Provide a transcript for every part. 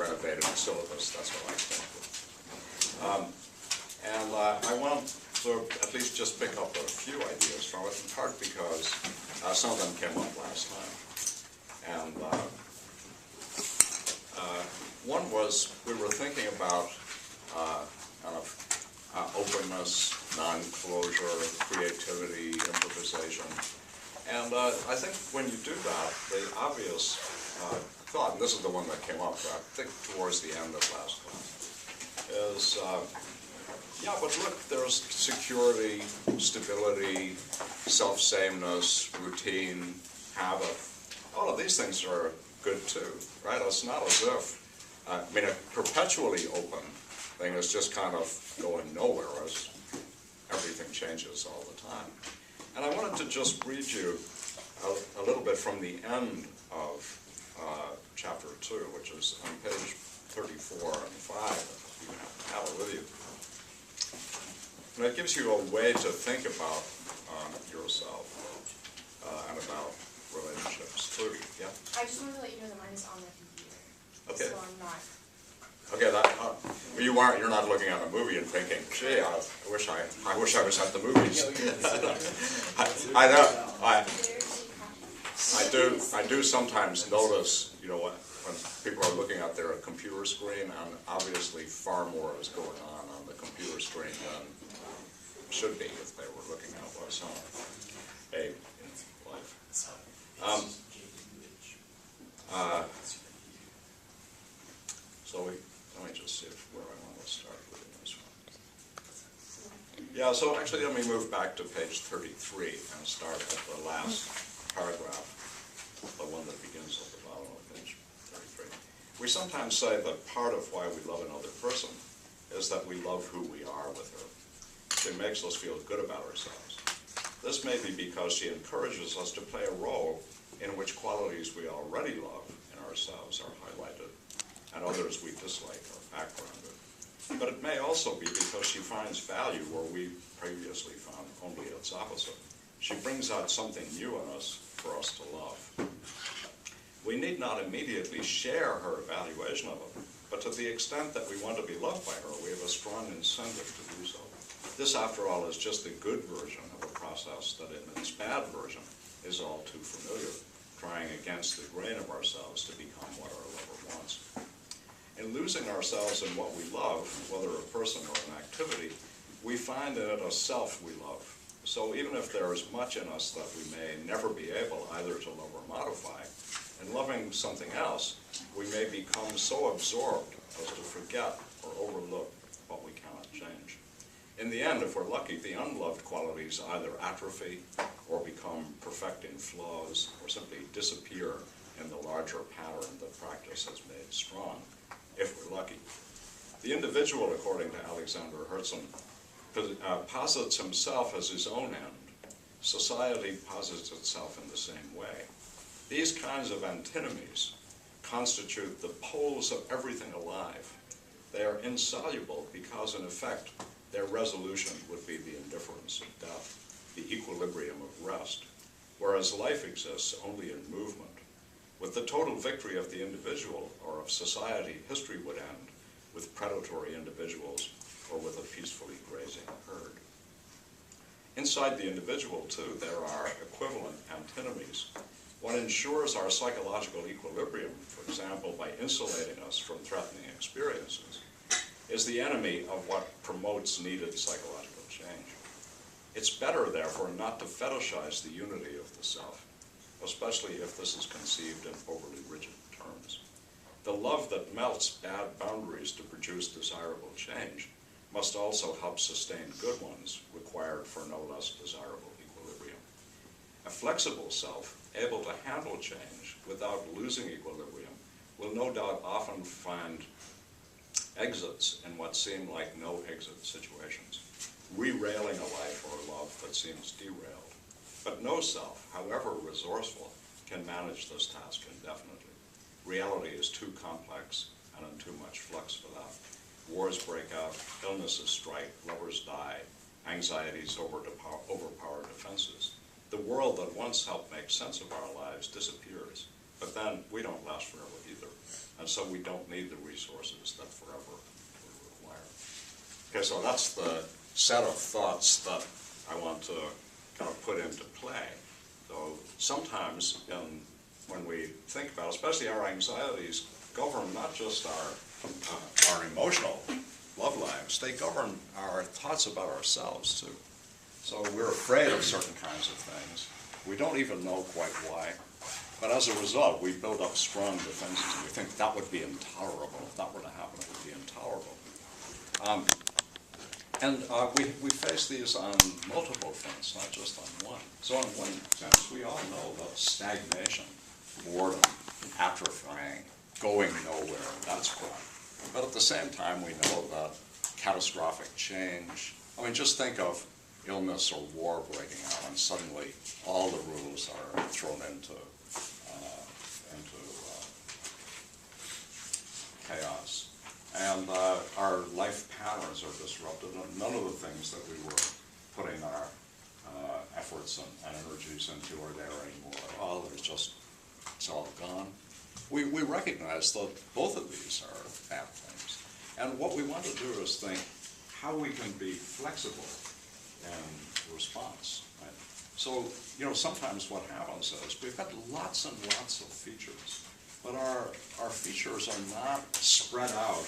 renovated the syllabus, that's what I came up with. I want to at least just pick up a few ideas from it, in part because some of them came up last time. And one was, we were thinking about kind of openness, non-closure, creativity, improvisation. And I think when you do that, the obvious thought, and this is the one that came up, I think, towards the end of last class, is, yeah, but look, there's security, stability, self-sameness, routine, habit. All of these things are good too, right? It's not as if, I mean, a perpetually open thing is just kind of going nowhere as everything changes all the time. And I wanted to just read you a little bit from the end of chapter 2, which is on page 34 and 5, if you have it with you. And it gives you a way to think about yourself and about relationships too. Yeah? I just wanted to let you know that mine is on the computer. Okay. So I'm not. Okay, you're not looking at a movie and thinking, gee, I wish I was at the movies. I know. I do sometimes notice, you know, when people are looking at their computer screen, and obviously far more is going on the computer screen than should be if they were looking at what's on a life. Let me just see where I want to start with this one. Yeah, so actually let me move back to page 33 and start at the last paragraph, the one that begins at the bottom of page 33. We sometimes say that part of why we love another person is that we love who we are with her. She makes us feel good about ourselves. This may be because she encourages us to play a role in which qualities we already love in ourselves are highlighted, and others we dislike are backgrounded. But it may also be because she finds value where we previously found only its opposite. She brings out something new in us for us to love. We need not immediately share her evaluation of it, but to the extent that we want to be loved by her, we have a strong incentive to do so. This, after all, is just the good version of a process that in its bad version is all too familiar, trying against the grain of ourselves to become what our lover wants. In losing ourselves in what we love, whether a person or an activity, we find in it a self we love. So even if there is much in us that we may never be able either to love or modify, in loving something else, we may become so absorbed as to forget or overlook what we cannot change. In the end, if we're lucky, the unloved qualities either atrophy or become perfecting flaws or simply disappear in the larger pattern that practice has made strong, if we're lucky. The individual, according to Alexander Herzen, posits himself as his own end. Society posits itself in the same way. These kinds of antinomies constitute the poles of everything alive. They are insoluble because, in effect, their resolution would be the indifference of death, the equilibrium of rest, whereas life exists only in movement. With the total victory of the individual or of society, history would end with predatory individuals or with a peacefully grazing herd. Inside the individual, too, there are equivalent antinomies. What ensures our psychological equilibrium, for example, by insulating us from threatening experiences, is the enemy of what promotes needed psychological change. It's better, therefore, not to fetishize the unity of the self, especially if this is conceived in overly rigid terms. The love that melts bad boundaries to produce desirable change must also help sustain good ones required for no less desirable equilibrium. A flexible self, able to handle change without losing equilibrium, will no doubt often find exits in what seem like no-exit situations, re-railing a life or love that seems derailed. But no self, however resourceful, can manage this task indefinitely. Reality is too complex and in too much flux for that. Wars break out, illnesses strike, lovers die, anxieties overpower defenses. The world that once helped make sense of our lives disappears. but then we don't last forever either. And so we don't need the resources that forever will require. Okay, so that's the set of thoughts that I want to kind of put into play. So sometimes when we think about, especially our anxieties, govern not just our emotional love lives, they govern our thoughts about ourselves too. So we're afraid of certain kinds of things. We don't even know quite why. But as a result, we build up strong defenses, and we think that would be intolerable. If that were to happen, it would be intolerable. We face these on multiple fronts, not just on one. So in one sense, we all know that stagnation, boredom, atrophying, going nowhere, that's bad. But at the same time, we know that catastrophic change, I mean, just think of illness or war breaking out, and suddenly all the rules are thrown into chaos. And our life patterns are disrupted, and none of the things that we were putting our efforts and energies into are there anymore. Oh, it's all gone. We recognize that both of these are bad things. And what we want to do is think how we can be flexible in response. Right? So, sometimes what happens is we've got lots and lots of features, but our features are not spread out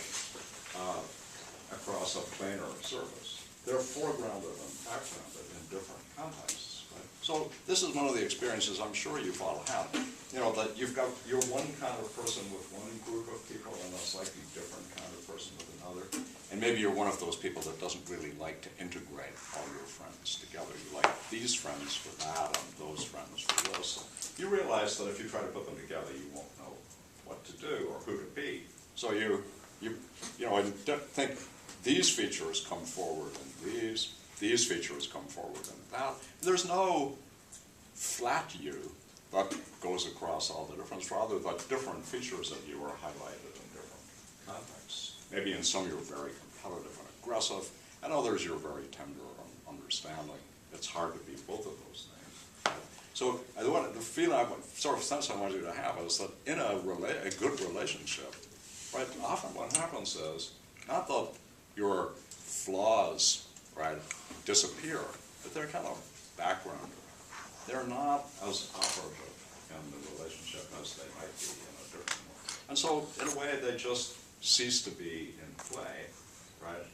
across a planar surface. They're foregrounded and backgrounded in different contexts. Right? So this is one of the experiences I'm sure you've all had. That you're one kind of person with one group of people and a slightly different kind of person with another. And maybe you're one of those people that doesn't really like to integrate all your friends together. You like these friends for that and those friends for this. You realize that if you try to put them together, you won't know what to do or who to be. So you think these features come forward and these features come forward and that. There's no flat you that goes across all the difference, rather that different features of you are highlighted in different contexts. Maybe in some you're very competitive and aggressive, and others you're very tender and understanding. It's hard to be both of those things. So the feeling, sort of sense I want you to have is that in a good relationship, right, often what happens is not that your flaws, right, disappear, but they're kind of backgrounded. They're not as operative in the relationship as they might be in a different one. And so, in a way, they just cease to be in play, right?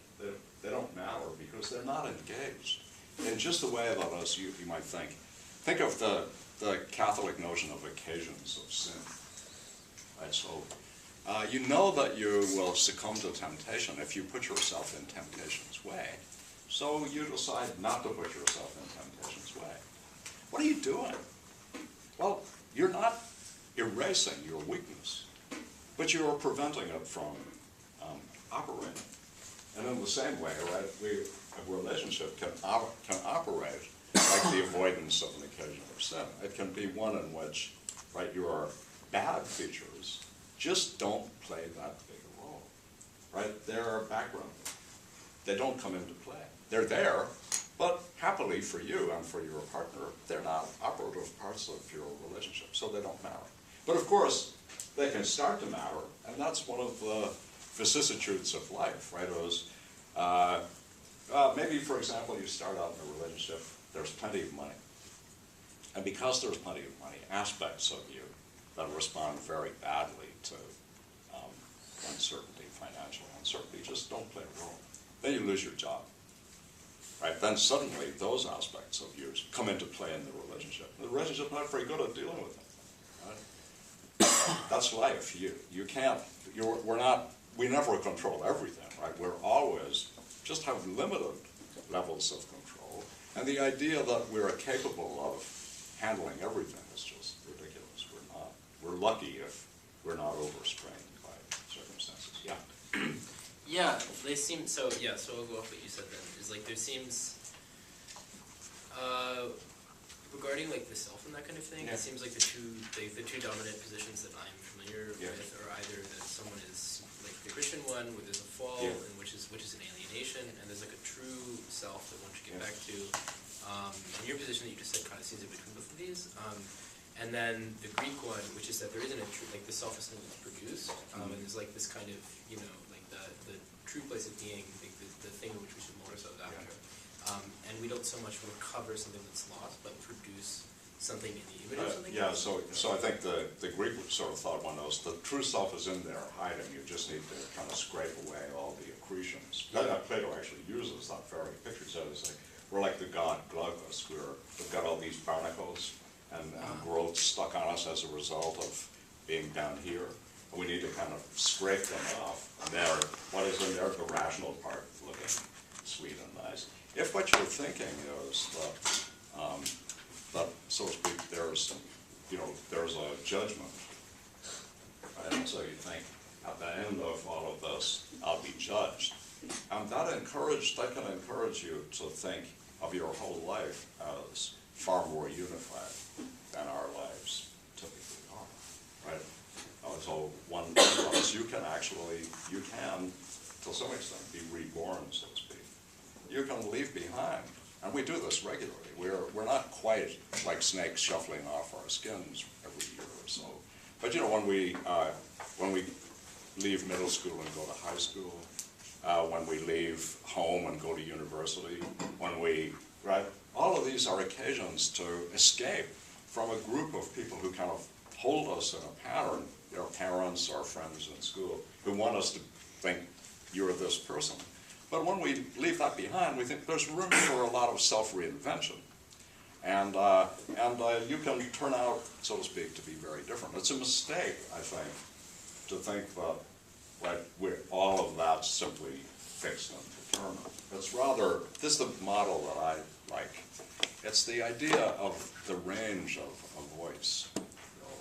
They don't matter because they're not engaged. In just the way that, as you might think of the Catholic notion of occasions of sin, right? So, you know that you will succumb to temptation if you put yourself in temptation's way. So you decide not to put yourself in temptation's way. What are you doing? Well, you're not erasing your weakness, but you're preventing it from operating. And in the same way, right, a relationship can operate like the avoidance of an occasion of sin. It can be one in which, right, your bad features just don't play that big a role, right? They're background. They don't come into play. They're there, but happily for you and for your partner, they're not operative parts of your relationship, so they don't matter. But of course, they can start to matter, and that's one of the vicissitudes of life, right? Maybe, for example, you start out in a relationship, there's plenty of money. And because there's plenty of money, aspects of you that respond very badly to uncertainty, financial uncertainty, just don't play a role. Then you lose your job. Right? Then suddenly those aspects of you come into play in the relationship. The relationship's not very good at dealing with them. Right? That's life. We never control everything, right? We're always just have limited levels of control. And the idea that we're capable of handling everything is just ridiculous. We're lucky if we're not overstrained by circumstances. Yeah. Yeah, they seem, so I'll go off what you said then. Is like there seems, regarding like the self and that kind of thing, Yeah. it seems like the two dominant positions that I'm familiar Yeah. with are either that someone is like the Christian one, where there's a fall, Yeah. and which is an alienation, and there's like a true self that one should get Yeah. back to. And your position that you just said kind of seems in between both of these. And then the Greek one, which is that there isn't a true, like the self is something that's produced, and there's like this kind of, you know, like the true place of being, like the thing which we should mold ourselves after. And we don't so much recover something that's lost, but produce something in the image of something. Yeah, so I think the Greek sort of thought one knows the true self is in there hiding. You just need to kind of scrape away all the accretions. Plato actually uses that very picture. So it's like we're like the god Glaucus. We've got all these barnacles and growth stuck on us as a result of being down here. And we need to kind of scrape them off. And there, what is in there? The rational part, looking sweet and nice. If what you're thinking is that, so to speak, there's a judgment, right? And so you think, at the end of all of this, I'll be judged. And that can encourage you to think of your whole life as far more unified than our lives typically are, right? So one of us, you can, to some extent, be reborn, so to speak. You can leave behind, and we do this regularly. We're not quite like snakes shuffling off our skins every year or so. But you know, when we leave middle school and go to high school, when we leave home and go to university, right? All of these are occasions to escape from a group of people who kind of hold us in a pattern, you know, parents or friends in school, who want us to think you're this person. But when we leave that behind, we think there's room for a lot of self-reinvention. And you can turn out, so to speak, to be very different. It's a mistake, I think, to think that all of that's simply fixed and determined. It's rather, this is the model that I like. It's the idea of the range of a voice. You know,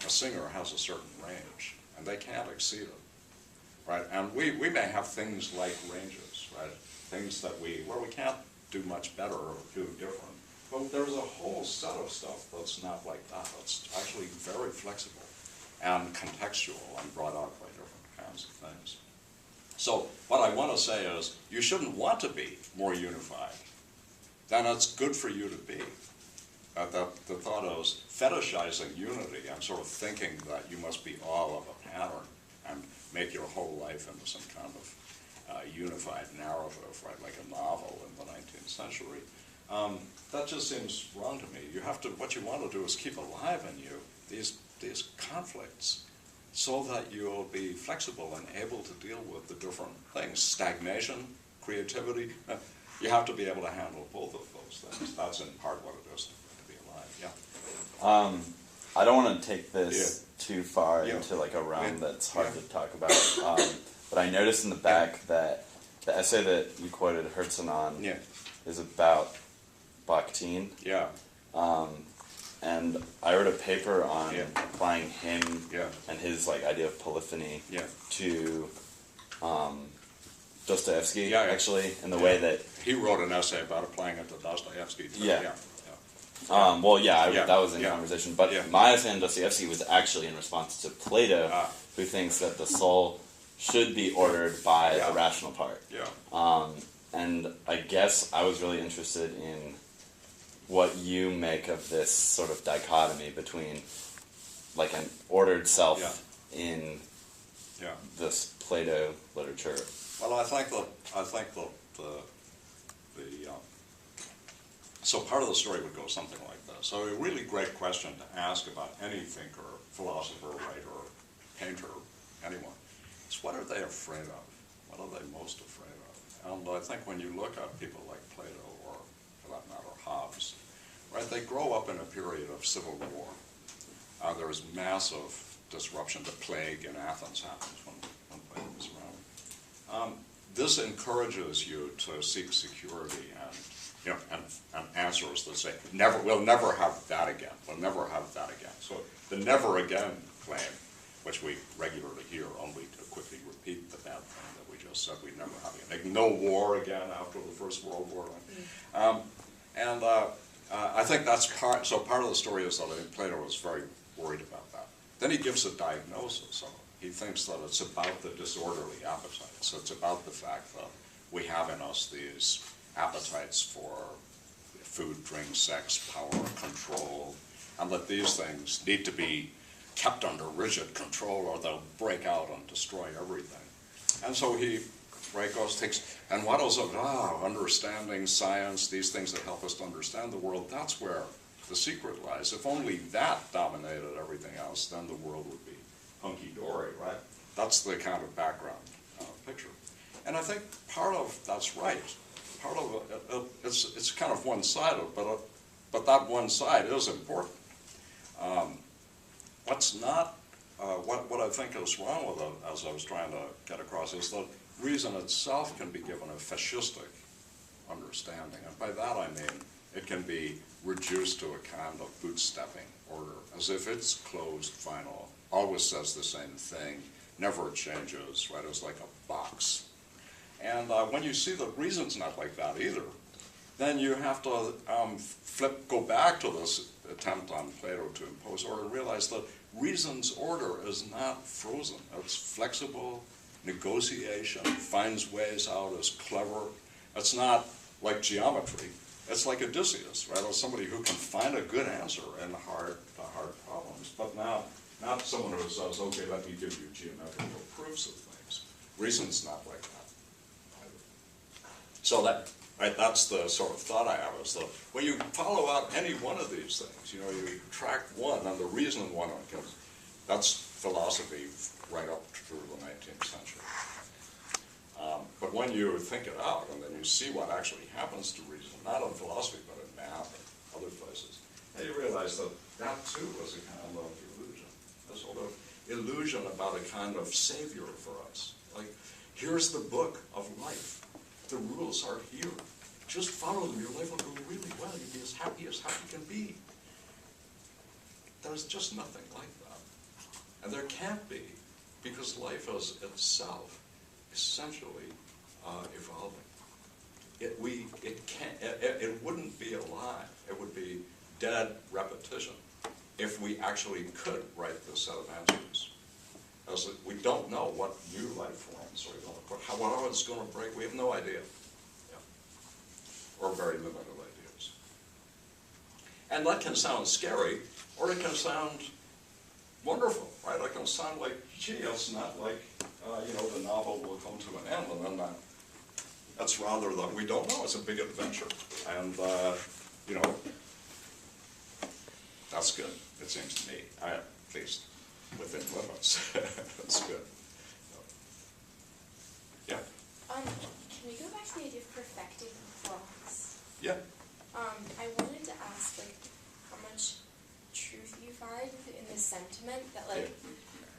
a singer has a certain range, and they can't exceed it, right? And we may have things like ranges, right? Things that where we can't do much better or do different. But there's a whole set of stuff that's not like that. It's actually very flexible and contextual and brought out by different kinds of things. So what I want to say is, you shouldn't want to be more unified than it's good for you to be. The thought is fetishizing unity and sort of thinking that you must be all of a pattern and make your whole life into some kind of unified narrative, right, like a novel in the 19th century. That just seems wrong to me. What you want to do is keep alive in you these conflicts so that you'll be flexible and able to deal with the different things. Stagnation, creativity, you have to be able to handle both of those things. That's in part what it is to be alive, yeah. I don't want to take this too far into like a realm that's hard to talk about, but I noticed in the back that the essay that you quoted Herzen on is about Bakhtin. Yeah. And I wrote a paper on applying him and his like idea of polyphony to Dostoevsky, actually, in the way that he wrote an essay about applying it to Dostoevsky. That was in conversation. But my essay on Dostoevsky was actually in response to Plato, who thinks that the soul should be ordered by the rational part. And I guess I was really interested in what you make of this sort of dichotomy between like an ordered self in this Plato literature. Well, I think that so part of the story would go something like this. So a really great question to ask about any thinker, philosopher, writer, painter, anyone, is what are they afraid of? What are they most afraid of? And I think when you look at people like Plato, or for that matter, Hobbes, right, they grow up in a period of civil war. There is massive disruption. The plague in Athens happens when Plato was around. This encourages you to seek security and answers that say, we'll never have that again. We'll never have that again. So the never again claim, which we regularly hear, only to quickly repeat the bad thing that we just said we'd never have again. Like no war again after the First World War. I think that's part of the story is that I think Plato was very worried about that. Then he gives a diagnosis of it. He thinks that it's about the disorderly appetites. It's about the fact that we have in us these appetites for food, drink, sex, power, control, and that these things need to be kept under rigid control or they'll break out and destroy everything. And so he, right, goes, takes, and what is it? Understanding science, these things that help us to understand the world, that's where the secret lies. If only that dominated everything else, then the world would be hunky-dory, right? That's the kind of background picture. And I think part of that's right. Part of it, it's kind of one-sided, but that one side is important. What's not, what I think is wrong with it, as I was trying to get across, is that reason itself can be given a fascistic understanding. And by that I mean it can be reduced to a kind of bootstepping order, as if it's closed, final, always says the same thing, never changes, right? It's like a box. And when you see that reason's not like that either, then you have to go back to this attempt on Plato to impose order and realize that reason's order is not frozen. It's flexible, negotiation, finds ways out, is clever. It's not like geometry. It's like Odysseus, right? It's somebody who can find a good answer in hard problems, but not someone who says, okay, let me give you geometrical proofs of things. Reason's not like that. So that, right, that's the sort of thought I have, is that when you follow out any one of these things, you know, you track one, and the reason one, that's philosophy right up through the 19th century. But when you think it out, and then you see what actually happens to reason, not in philosophy, but in math and other places, then you realize that that too was a kind of illusion, a sort of illusion about a kind of savior for us. Like, here's the book of life. The rules are here. Just follow them. Your life will go really well. You'll be as happy can be. There's just nothing like that. And there can't be, because life is itself essentially evolving. It wouldn't be alive. It would be dead repetition if we actually could write this set of answers. As we don't know what new life forms are going to put, how it's going to break, we have no idea. Yeah. Or very limited ideas. And that can sound scary, or it can sound wonderful, right? It can sound like, gee, it's not like, the novel will come to an end, and then that's rather that we don't know. It's a big adventure. And, that's good, it seems to me, at least within limits. That's good. Yeah? Can we go back to the idea of perfecting flaws? Yeah. I wanted to ask, how much truth you find in the sentiment that,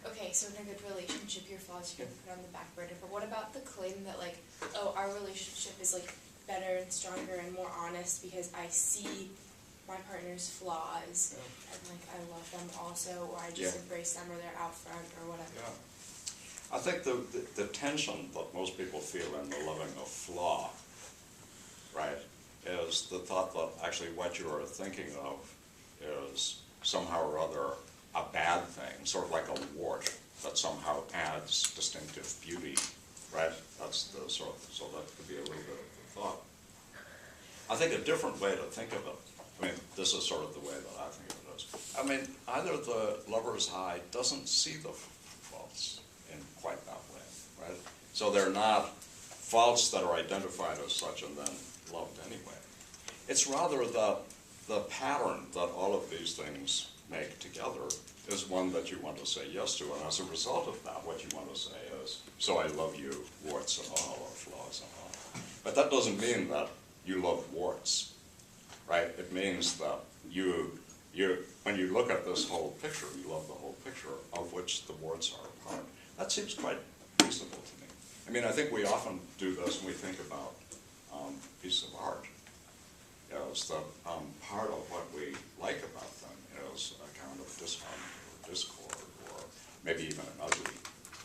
okay, so in a good relationship, your flaws you can put on the back burner, but what about the claim that, our relationship is, better and stronger and more honest because I see my partner's flaws, and I love them also, or I just embrace them, or they're out front, or whatever. Yeah. I think the tension that most people feel in the loving a flaw, right, is the thought that actually what you are thinking of is somehow or other a bad thing, sort of like a wart that somehow adds distinctive beauty, right? That's the sort of, so that could be a little bit of the thought. I think a different way to think of it, this is sort of the way that I think of it is. Either the lover's eye doesn't see the faults in quite that way, right? So they're not faults that are identified as such and then loved anyway. It's rather the pattern that all of these things make together is one that you want to say yes to, and as a result of that, what you want to say is, so I love you, warts and all, or flaws and all. But that doesn't mean that you love warts, right? It means that when you look at this whole picture, you love the whole picture, of which the warts are a part. That seems quite reasonable to me. I think we often do this when we think about pieces of art. Is that part of what we like about them is a kind of disharmony or discord, or maybe even an ugly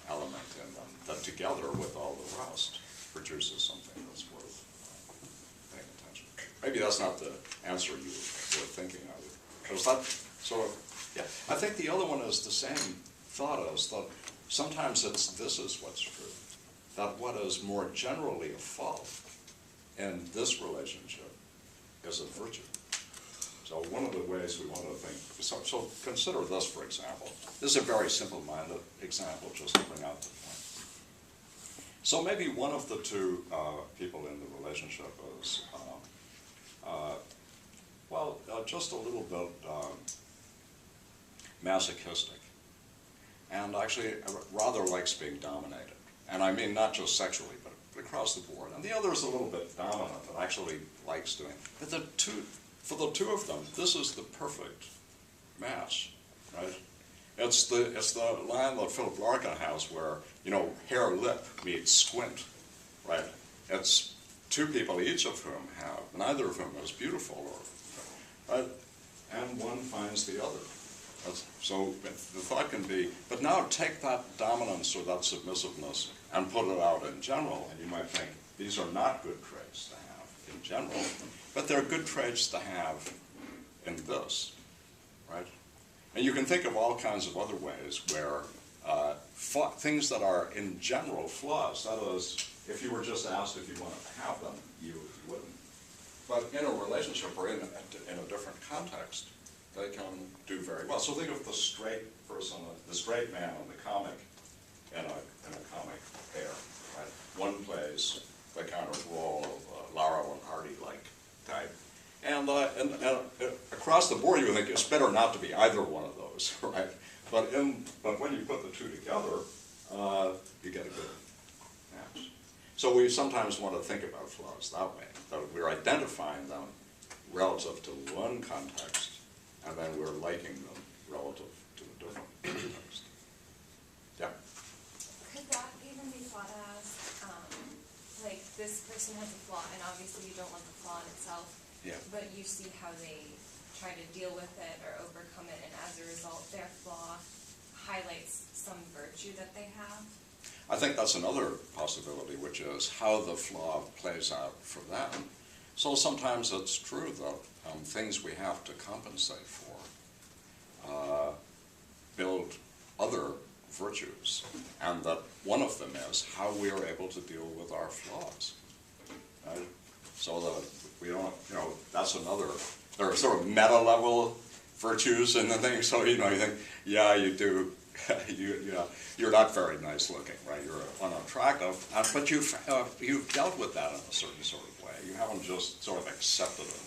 element in them that together with all the rest produces something that's worth paying attention to. Maybe that's not the answer you were thinking of. Is that sort of, yeah. I think the other one is the same thought as that sometimes this is what's true, that what is more generally a fault in this relationship is a virtue. So one of the ways we want to think, so consider this, for example. This is a very simple-minded example, just to bring out the point. So maybe one of the two people in the relationship is, just a little bit masochistic, and actually rather likes being dominated. And I mean not just sexually, but across the board. And the other is a little bit dominant and actually likes doing. But for the two of them, this is the perfect match, right? It's the line that Philip Larkin has where, hare lip meets squint, right? It's two people, each of whom have, neither of whom is beautiful, right? And one finds the other. So the thought can be, but now take that dominance or that submissiveness and put it out in general, and you might think, these are not good traits to have in general, but they're good traits to have in this, right? And you can think of all kinds of other ways where things that are in general flaws, that is, if you were just asked if you wanted to have them, you wouldn't. But in a relationship or in a different context, they can do very well. So think of the straight person, the straight man in the comic, in a comic pair, right? One plays the kind of role of Laurel and Hardy-like type. And across the board, you would think it's better not to be either one of those, right? But when you put the two together, you get a good match. So we sometimes want to think about flaws that way, that we're identifying them relative to one context, and then we're liking them relative to a different context. Yeah? Could that even be thought as, like, this person has a flaw, and obviously you don't want the flaw in itself, Yeah. but you see how they try to deal with it or overcome it, and as a result, their flaw highlights some virtue that they have? I think that's another possibility, which is how the flaw plays out for them. So sometimes it's true that things we have to compensate for build other virtues, and that one of them is how we are able to deal with our flaws. Right? So that we don't, that's another, there are sort of meta-level virtues in the thing, so you think, yeah, you do, you're not very nice looking, right? You're unattractive, but you've dealt with that in a certain sort of way. You haven't just sort of accepted it.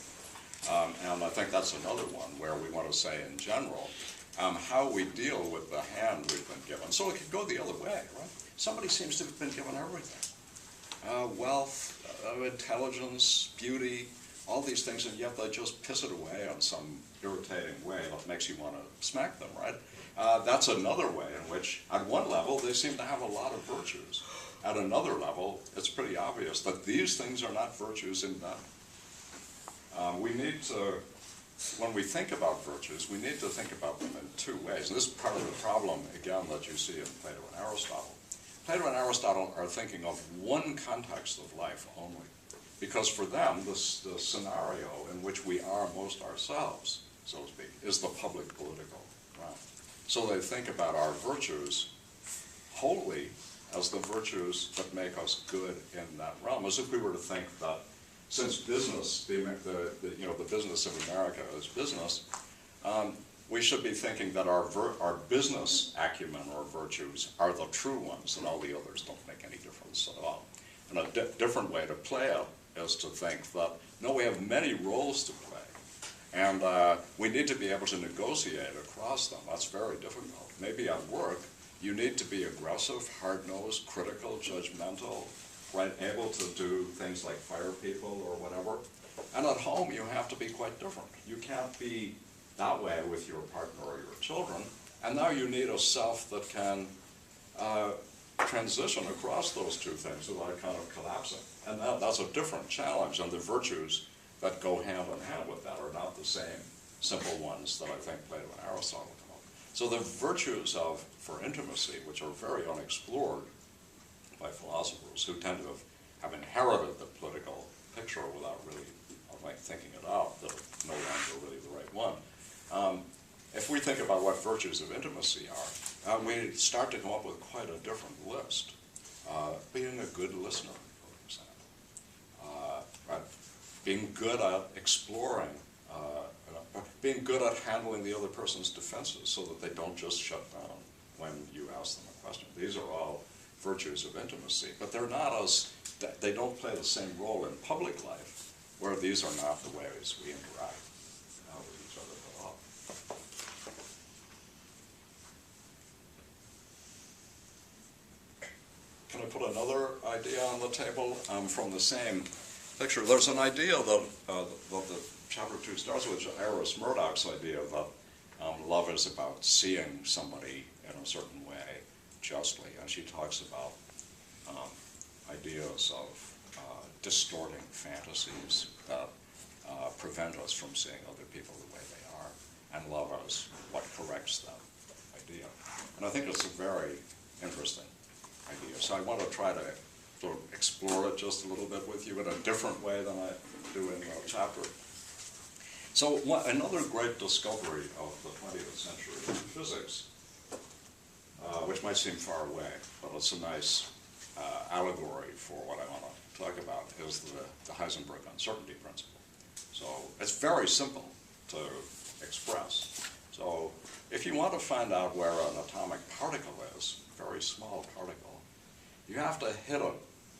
And I think that's another one where we want to say in general, how we deal with the hand we've been given. So it could go the other way, right? Somebody seems to have been given everything. Wealth, intelligence, beauty, all these things, and yet they just piss it away in some irritating way that makes you want to smack them, right? That's another way in which, at one level, they seem to have a lot of virtues. At another level, it's pretty obvious that these things are not virtues in them. We need to, when we think about virtues, we need to think about them in two ways. And this is part of the problem, again, that you see in Plato and Aristotle. Plato and Aristotle are thinking of one context of life only, because for them, the scenario in which we are most ourselves, so to speak, is the public political realm. So they think about our virtues wholly as the virtues that make us good in that realm, as if we were to think that since business, the business of America is business, we should be thinking that our business acumen or virtues are the true ones, and all the others don't make any difference at all. And a different way to play it is to think that, no, we have many roles to play, and we need to be able to negotiate across them. That's very difficult. Maybe at work, you need to be aggressive, hard-nosed, critical, judgmental, right, able to do things like fire people or whatever. And at home, you have to be quite different. You can't be that way with your partner or your children. And now you need a self that can transition across those two things without kind of collapsing. And that's a different challenge, and the virtues that go hand in hand with that are not the same simple ones that I think Plato and Aristotle come up with. So the virtues for intimacy, which are very unexplored by philosophers who tend to have inherited the political picture without really thinking it out, that it's no longer really the right one. If we think about what virtues of intimacy are, we start to come up with quite a different list. Being a good listener, for example. Right? Being good at exploring being good at handling the other person's defenses so that they don't just shut down when you ask them a question. These are all virtues of intimacy, but they're not they don't play the same role in public life, where these are not the ways we interact with each other at all. Can I put another idea on the table from the same picture? There's an idea that the chapter 2 starts with, Iris Murdoch's idea that love is about seeing somebody in a certain way justly, and she talks about ideas of distorting fantasies that prevent us from seeing other people the way they are, and love as what corrects that idea. And I think it's a very interesting idea. So I want to try to sort of explore it just a little bit with you in a different way than I do in the chapter. So another great discovery of the 20th century in physics, which might seem far away, but it's a nice allegory for what I want to talk about, is the Heisenberg uncertainty principle. So it's very simple to express. So if you want to find out where an atomic particle is, a very small particle, you have to hit it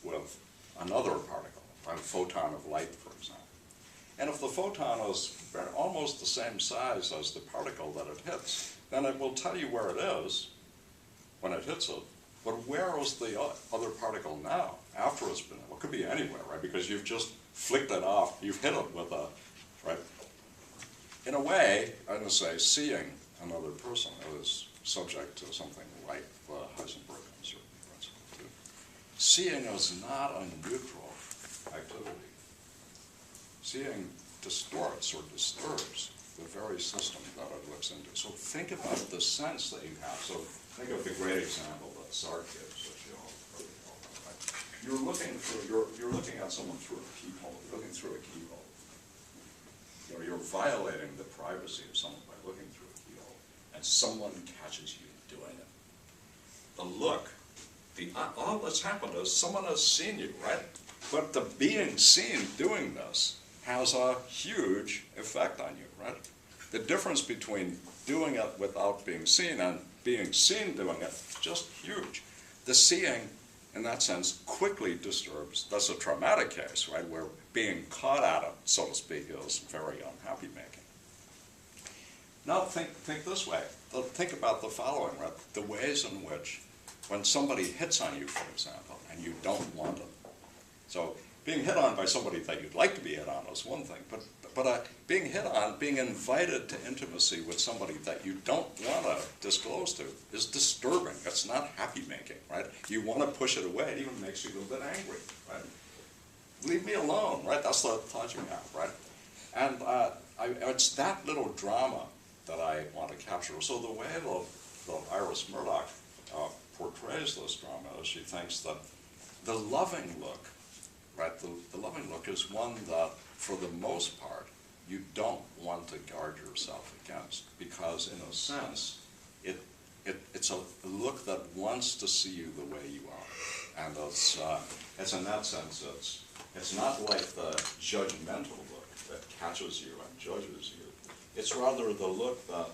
with another particle, a photon of light, for example. And if the photon is almost the same size as the particle that it hits, then it will tell you where it is when it hits it. But where is the other particle now, after it's been, well, it could be anywhere, right? Because you've just flicked it off, you've hit it with a, right? In a way, I'm going to say, seeing another person is subject to something like the Heisenberg uncertainty principle, too. Seeing is not a neutral activity. Seeing distorts or disturbs the very system that it looks into. So think about the sense that you have. So think of the great example that Sartre gives, which you all probably know about, right? You're looking at someone through a keyhole. You're looking through a keyhole. You're violating the privacy of someone by looking through a keyhole, and someone catches you doing it. The look, all that's happened is someone has seen you, right? But the being seen doing this has a huge effect on you, right? The difference between doing it without being seen and being seen doing it is just huge. The seeing, in that sense, quickly disturbs. That's a traumatic case, right, where being caught at it, so to speak, is very unhappy making. Now think this way. Think about the following, right? The ways in which, when somebody hits on you, for example, and you don't want it. So being hit on by somebody that you'd like to be hit on is one thing, but being hit on, being invited to intimacy with somebody that you don't want to disclose to is disturbing. It's not happy-making, right? You want to push it away. It even makes you a little bit angry, right? Leave me alone, right? That's the thought you have, right? And it's that little drama that I want to capture. So the way that Iris Murdoch portrays this drama is she thinks that the loving look, right, the loving look is one that, for the most part, you don't want to guard yourself against, because in a sense, it's a look that wants to see you the way you are. And it's in that sense, it's not like the judgmental look that catches you and judges you. It's rather the look that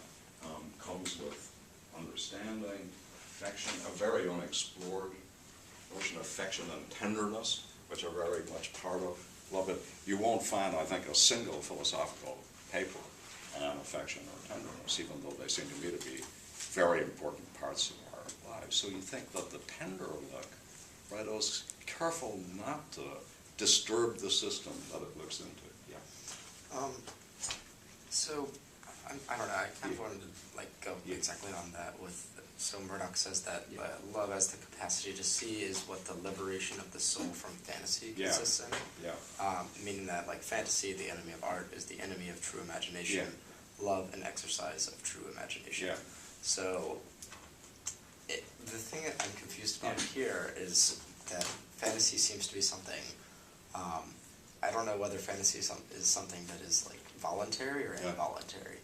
comes with understanding, affection, a very unexplored notion of affection and tenderness, which are very much part of love. It. You won't find, I think, a single philosophical paper on affection or tenderness, even though they seem to me to be very important parts of our lives. So you think that the tender look, right, is careful not to disturb the system that it looks into. Yeah. So, I don't know, I kind of wanted to go exactly on that with, so Murdoch says that love has the capacity to see is what the liberation of the soul from fantasy consists in. Yeah. Meaning that fantasy, the enemy of art, is the enemy of true imagination. Yeah. Love, an exercise of true imagination. Yeah. So, the thing that I'm confused about here is that fantasy seems to be something, I don't know whether fantasy is something that is voluntary or involuntary.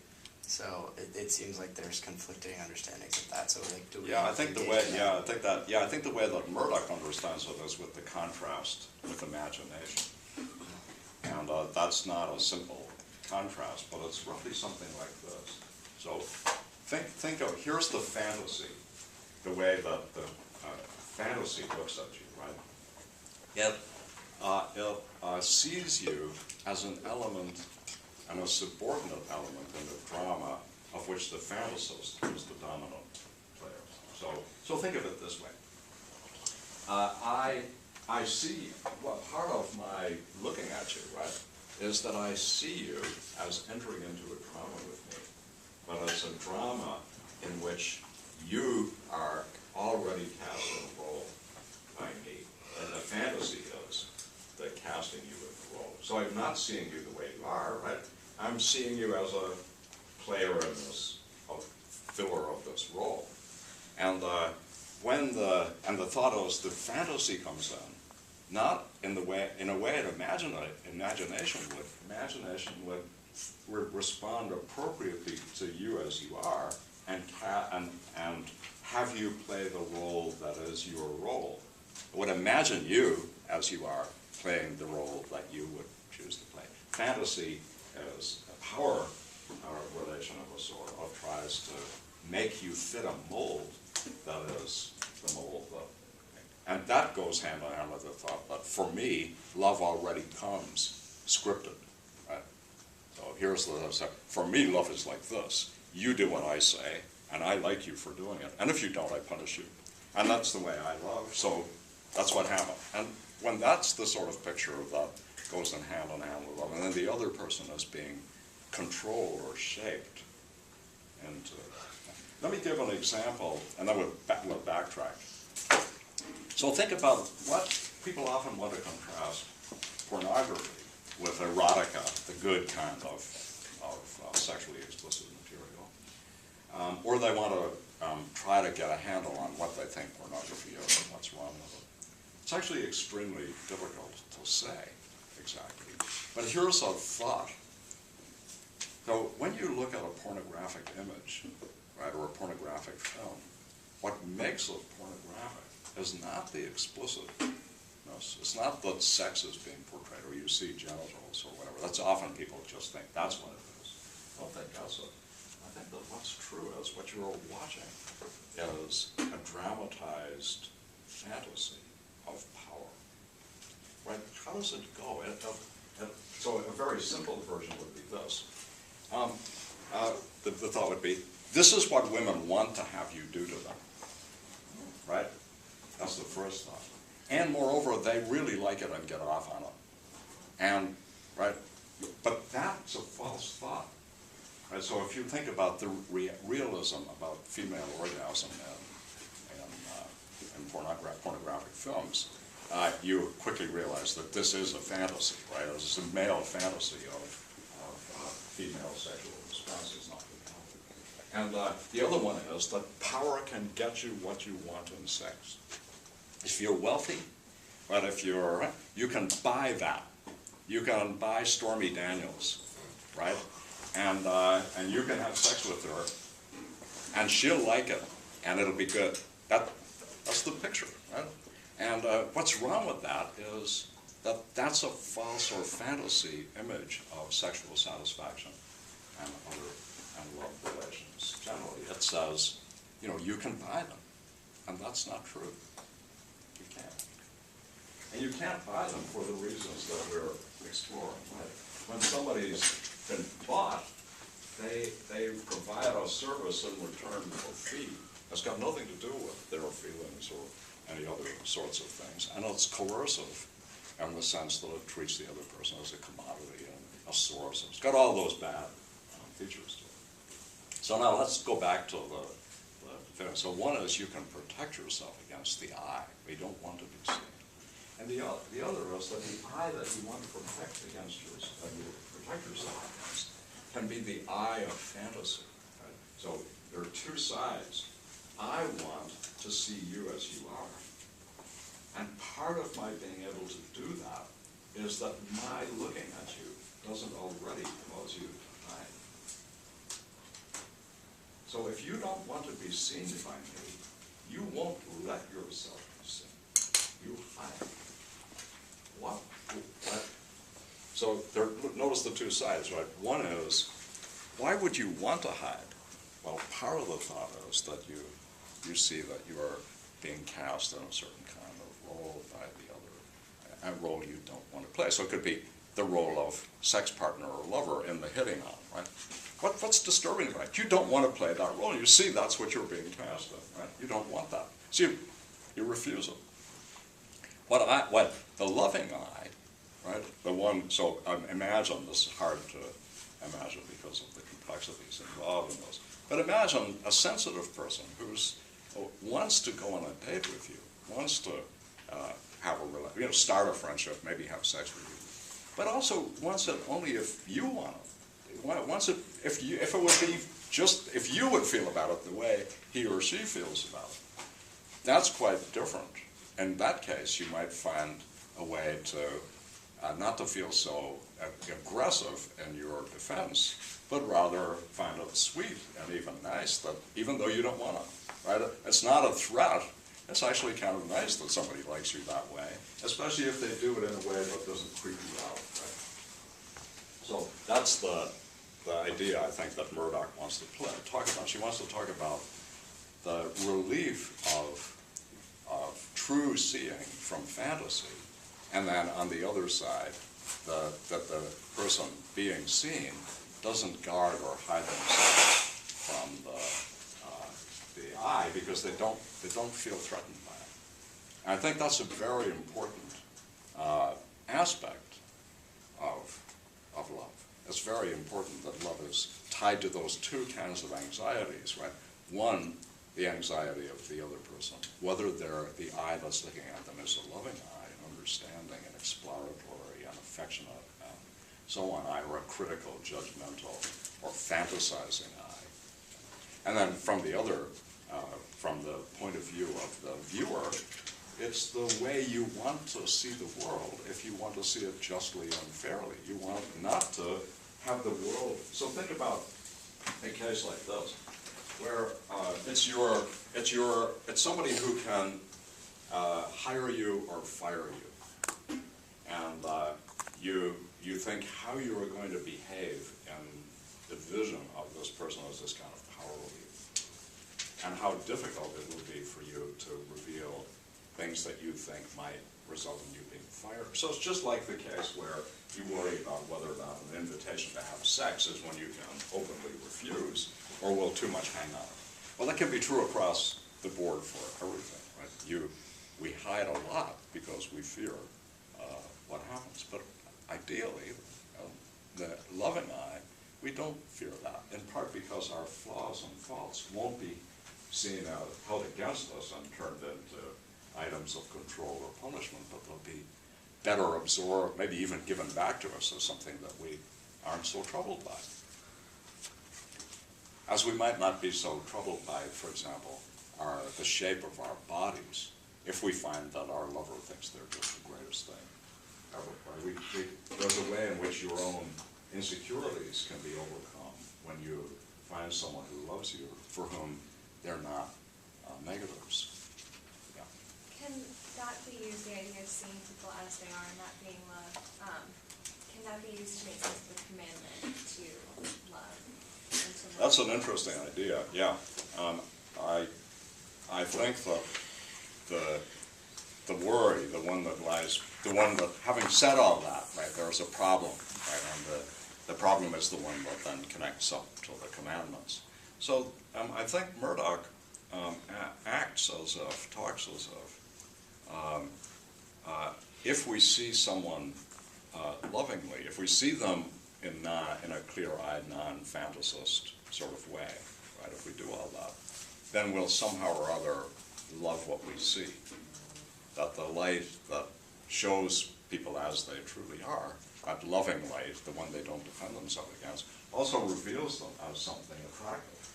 So it seems like there's conflicting understandings of that. So do we? I think the way that Murdoch understands it is with the contrast with imagination, and that's not a simple contrast, but it's roughly something like this. So think of, here's the fantasy, the way that the fantasy looks at you, right? It sees you as an element and a subordinate element in the drama of which the fantasist is the dominant player. So think of it this way. I see, well, part of my looking at you, right, is that I see you as entering into a drama with me, but it's a drama in which you are already cast in a role by me, and the fantasy is the casting you in the role. So I'm not seeing you the way you are, right? I'm seeing you as a player in this, a filler of this role. And the thought is the fantasy comes in, not in a way that imagination would. Imagination would respond appropriately to you as you are, and have you play the role that is your role. It would imagine you as you are playing the role that you would choose to play. Fantasy is a power relation of a sort, or tries to make you fit a mold that is the mold of. And that goes hand in hand with the thought that for me, love already comes scripted, right? So here's the, for me, love is like this. You do what I say, and I like you for doing it. And if you don't, I punish you. And that's the way I love. So that's what happened. And when that's the sort of picture of that goes in hand with love, and then the other person is being controlled or shaped into it. Let me give an example, and then we'll backtrack. So think about what people often want to contrast pornography with erotica, the good kind of sexually explicit material. Or they want to try to get a handle on what they think pornography is and what's wrong with it. It's actually extremely difficult to say exactly. But here's a thought. So when you look at a pornographic image, right, or a pornographic film, what makes it pornographic is not the explicitness. It's not that sex is being portrayed, or you see genitals or whatever. That's often people just think that's what it is. I don't think that's it. I think that what's true is what you're watching is a dramatized fantasy of power. Right? How does it go? So a very simple version would be this. The thought would be, this is what women want to have you do to them. Right? That's the first thought. And moreover, they really like it and get off on it. And, right, but that's a false thought. Right? So if you think about the realism about female orgasm in pornographic films, you quickly realize that this is a fantasy, right? This is a male fantasy of female sexual responses, not reality. And the other one is that power can get you what you want in sex. If you're wealthy, right, you can buy that. You can buy Stormy Daniels, right? And you can have sex with her, and she'll like it, and it'll be good. That's the picture, right? And what's wrong with that is that that's a false or fantasy image of sexual satisfaction and love relations generally. It says, you can buy them, and that's not true. You can't. And you can't buy them for the reasons that we're exploring. Right? When somebody's been bought, they provide a service in return for a fee. It's got nothing to do with their feelings or any other sorts of things. And it's coercive in the sense that it treats the other person as a commodity and a source. It's got all those bad features to it. So now let's go back to the thing. So one is you can protect yourself against the eye. We don't want to be seen. And the other is that the eye that you want to protect against yourself, against, can be the eye of fantasy. Right? So there are two sides. I want to see you as you are. And part of my being able to do that is that my looking at you doesn't already cause you to hide. So if you don't want to be seen by me, you won't let yourself be seen. You hide. What? So there, notice the two sides, right? One is, why would you want to hide? Well, part of the thought is that you see that you are being cast in a certain kind of role by the other, a role you don't want to play. So it could be the role of sex partner or lover in the hitting on, right? What's disturbing, right? You don't want to play that role. You see that's what you're being cast in, right? You don't want that. So you refuse it. What the loving eye, right? The one, so imagine, this is hard to imagine because of the complexities involved in this, but imagine a sensitive person who's wants to go on a date with you, wants to have a start a friendship, maybe have sex with you, but also wants it only if you want it. Wants it if it would be just if you would feel about it the way he or she feels about it. That's quite different. In that case, you might find a way to not to feel so aggressive in your defense, but rather find it sweet and even nice that even though you don't want to, right? It's not a threat. It's actually kind of nice that somebody likes you that way, especially if they do it in a way that doesn't creep you out, right? So that's the idea, I think, that Murdoch wants to talk about. She wants to talk about the relief of true seeing from fantasy, and then on the other side, that the person being seen doesn't guard or hide themselves from the eye because they don't feel threatened by it. And I think that's a very important aspect of love. It's very important that love is tied to those two kinds of anxieties, right? One, the anxiety of the other person, whether the eye that's looking at them is a loving eye, an understanding, an exploratory, an affectionate, and so on eye, or a critical, judgmental, or fantasizing eye. And then from the other, from the point of view of the viewer, it's the way you want to see the world if you want to see it justly and fairly. You want not to have the world. So think about a case like this, where it's somebody who can hire you or fire you, and you think how you are going to behave in the vision of this person as this kind of power over you, and how difficult it will be for you to reveal things that you think might result in you being fired. So it's just like the case where you worry about whether or not an invitation to have sex is one you can openly refuse, or will too much hang on it. Well, that can be true across the board for everything, right? We hide a lot because we fear what happens, but ideally, the loving eye, we don't fear that, in part because our flaws and faults won't be seen held against us and turned into items of control or punishment, but they'll be better absorbed, maybe even given back to us as something that we aren't so troubled by. As we might not be so troubled by, for example, the shape of our bodies, if we find that our lover thinks they're just the greatest thing ever. Right? There's a way in which your own insecurities can be overcome when you find someone who loves you for whom they're not negatives. Can that be used, the idea of seeing people as they are and that being love, can that be used to make sense of the commandment to love? And to love? That's an interesting idea, yeah. I think the worry, the one that, having said all that, right, there's a problem, right, and the problem is the one that then connects up to the commandments. So I think Murdoch talks as if, if we see someone lovingly, if we see them in a clear-eyed, non-fantasist sort of way, right, if we do all that, then we'll somehow or other love what we see. That the light that shows people as they truly are, that loving light, the one they don't defend themselves against, also reveals them as something attractive.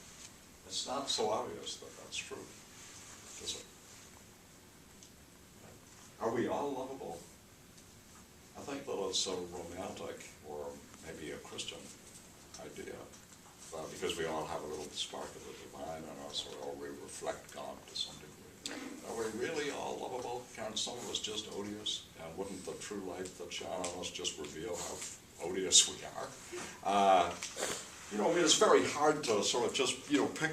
It's not so obvious that that's true, is it? Are we all lovable? I think that it's a romantic or maybe a Christian idea, because we all have a little spark of the divine in us, or we reflect God to some degree. Are we really all lovable? Can't some of us just odious? And wouldn't the true light that shone on us just reveal how odious we are? You know, I mean, it's very hard to sort of just, pick,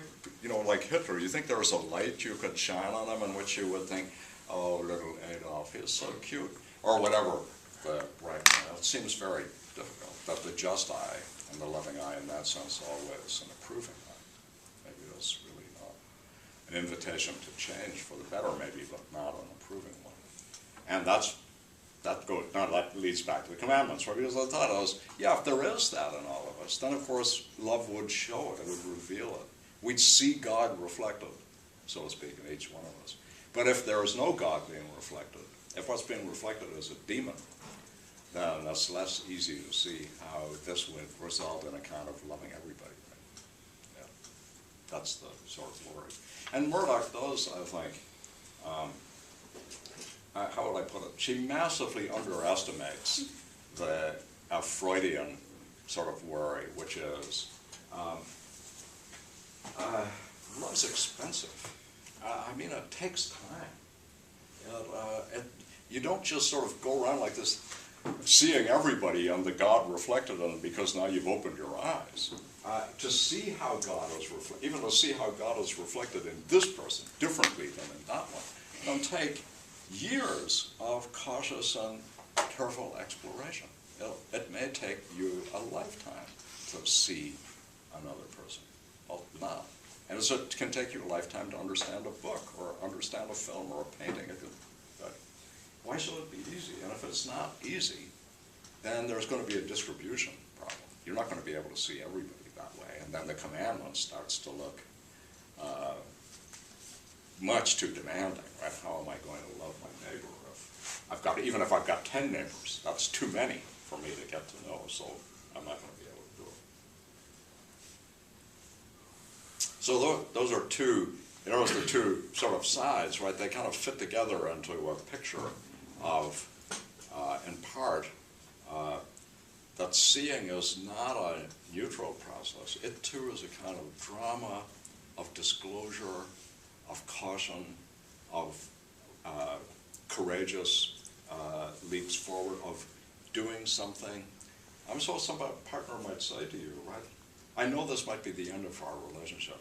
like Hitler. You think there was a light you could shine on him in which you would think, oh, little Adolf, he's so cute, or whatever. But right now, it seems very difficult that the just eye and the loving eye in that sense always an approving eye. Maybe that's really not an invitation to change for the better, maybe, but not an approving one. And that leads back to the commandments, right? Because I thought if there is that in all of us, then of course love would show it, it would reveal it. We'd see God reflected, so to speak, in each one of us. But if there is no God being reflected, if what's being reflected is a demon, then that's less easy to see how this would result in a kind of loving everybody. Right? Yeah. That's the sort of worry. And Murdoch does, I think, how would I put it? She massively underestimates the Freudian sort of worry, which is, love's expensive. I mean, it takes time. You don't just sort of go around like this, seeing everybody and the God reflected in it because now you've opened your eyes. To see how God is reflected, even to see how God is reflected in this person differently than in that one, can take years of cautious and careful exploration. It may take you a lifetime to see another person. Well, not. And it can take you a lifetime to understand a book or understand a film or a painting. Why should it be easy? And if it's not easy, then there's going to be a distribution problem. You're not going to be able to see everybody that way. And then the commandment starts to look much too demanding, right? How am I going to love my neighbor even if I've got 10 neighbors? That's too many for me to get to know, so I'm not going to be able to do it. So those are two, the two sort of sides, right? They kind of fit together into a picture of, in part, that seeing is not a neutral process. It too is a kind of drama of disclosure, of caution, of courageous leaps forward, of doing something. I'm sure some partner might say to you, right, I know this might be the end of our relationship,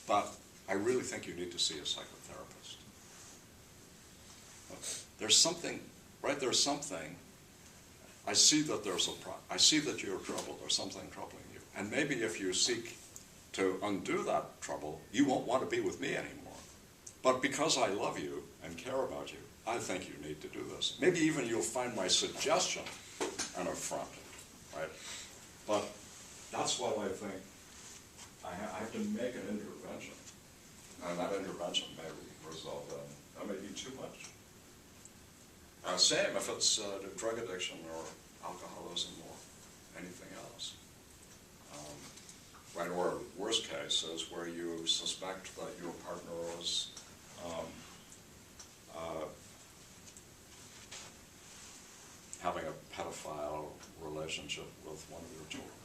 but I really think you need to see a psychotherapist. There's something, right, there's something, I see that I see that you're troubled, there's something troubling you. And maybe if you seek to undo that trouble, you won't want to be with me anymore. But because I love you and care about you, I think you need to do this. Maybe even you'll find my suggestion an affront, right? But that's what I think. I have to make an intervention. And that intervention may result in, that may be too much. Same if it's drug addiction or alcoholism or anything else. Right, or worst case is where you suspect that your partner is having a pedophile relationship with one of your children.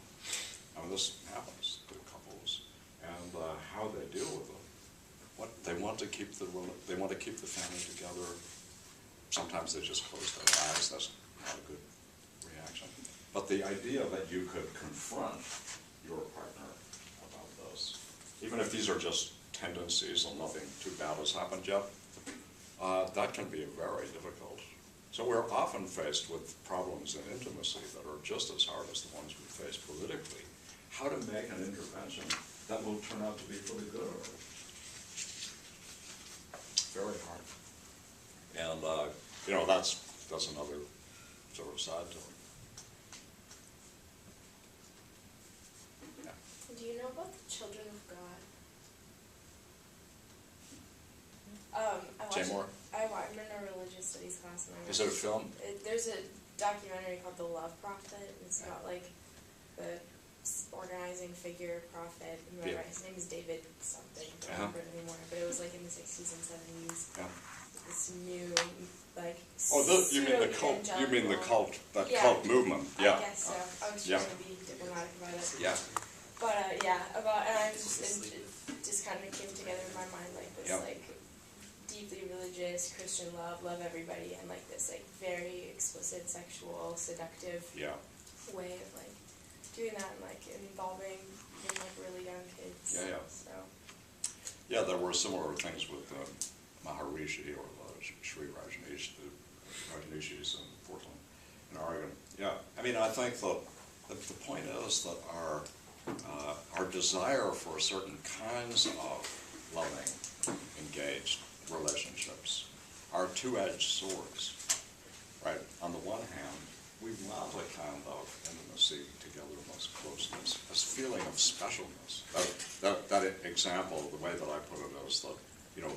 I mean, this happens to couples, and how they deal with it. They want to keep the family together. Sometimes they just close their eyes. That's not a good reaction. But the idea that you could confront your partner about this, even if these are just tendencies and nothing too bad has happened yet, that can be very difficult. So we're often faced with problems in intimacy that are just as hard as the ones we face politically. How to make an intervention that will turn out to be for the good of it. Very hard. And, that's another sort of side to it. Yeah. Do you know about the Children of God? I'm in a religious studies class. And Is it a film? There's a documentary called The Love Prophet. And it's about like the organizing figure prophet. Yeah. His name is David something. I don't remember it anymore. But it was like in the 60s and 70s. Yeah. This new like. You mean the cult? That cult movement? Yeah. I guess so. I was trying to be diplomatic about it. Yeah. But and I just kind of came together in my mind like this deeply religious Christian love everybody, and like this like very explicit sexual seductive Yeah. way of like doing that and like involving even like really young kids. Yeah, yeah. So Yeah, there were similar things with Maharishi or Sri Rajneeshis in Portland, in Oregon. Yeah, I mean, I think the point is that our desire for certain kinds of loving, engaged relationships are two-edged swords, right? On the one hand, we want a kind of intimacy, togetherness, closeness, this feeling of specialness. That example, the way that I put it is that, you know,